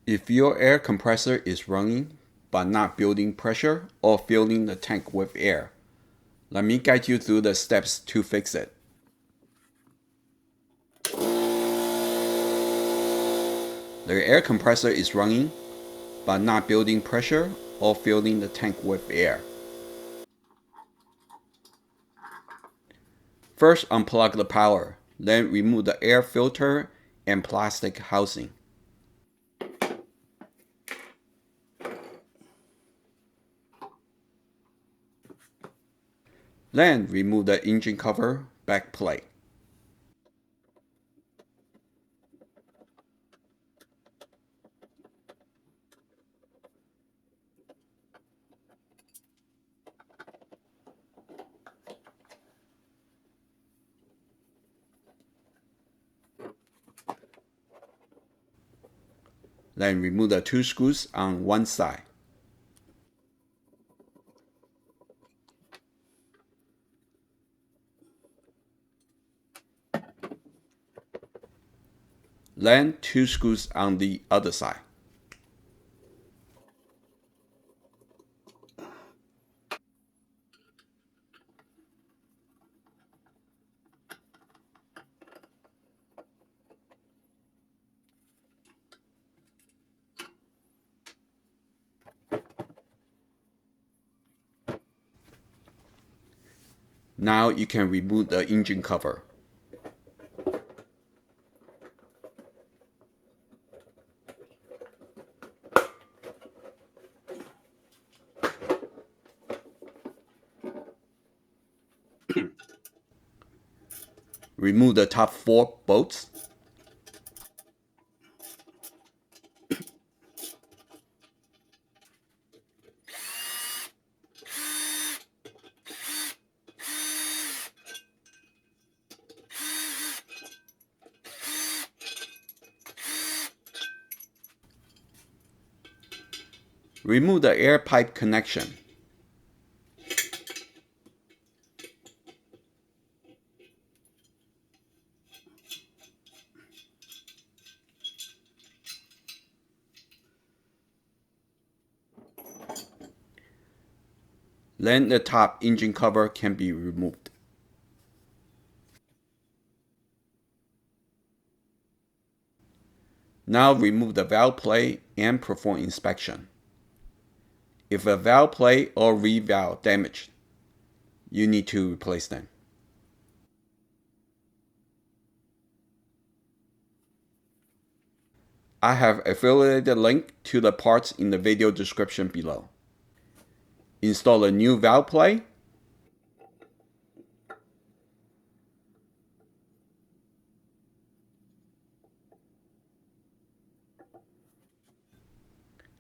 If your air compressor is running but not building pressure or filling the tank with air, let me guide you through the steps to fix it. The air compressor is running but not building pressure or filling the tank with air. First, unplug the power, then remove the air filter and plastic housing. Then remove the engine cover back plate. Then remove the two screws on one side. Then two screws on the other side. Now you can remove the engine cover. Remove the top 4 bolts. Remove the air pipe connection. Then the top engine cover can be removed. Now remove the valve plate and perform inspection. If a valve plate or reed valve damaged, you need to replace them. I have affiliated link to the parts in the video description below. Install a new valve plate.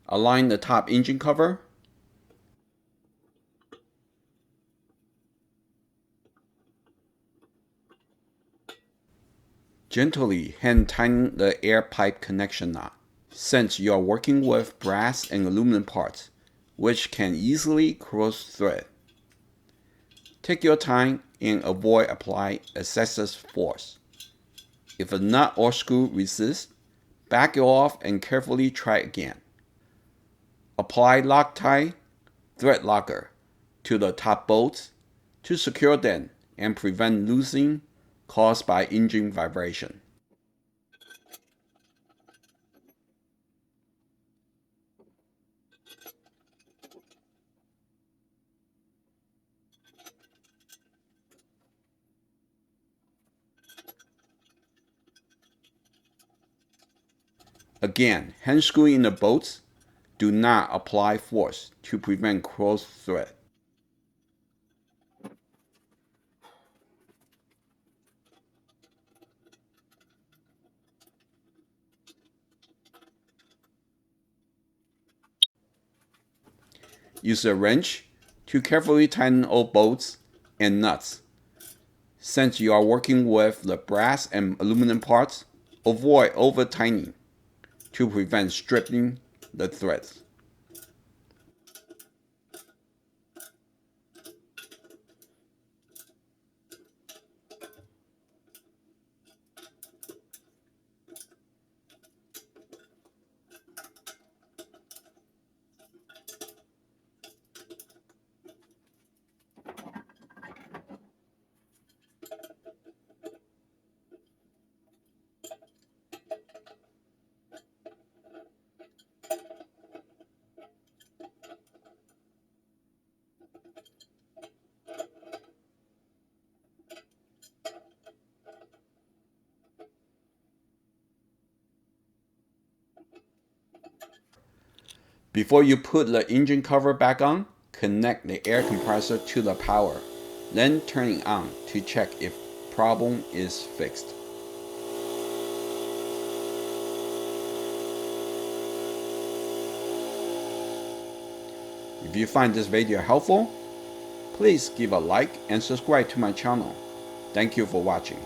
Align the top engine cover. Gently hand tighten the air pipe connection knot, since you are working with brass and aluminum parts, which can easily cross thread. Take your time and avoid applying excessive force. If a nut or screw resists, back it off and carefully try again. Apply Loctite thread locker to the top bolts to secure them and prevent losing caused by engine vibration. Again, hand screwing the bolts. Do not apply force to prevent cross thread. Use a wrench to carefully tighten all bolts and nuts. Since you are working with the brass and aluminum parts, avoid over-tightening to prevent stripping the threads. Before you put the engine cover back on, connect the air compressor to the power, then turn it on to check if problem is fixed. If you find this video helpful, please give a like and subscribe to my channel. Thank you for watching.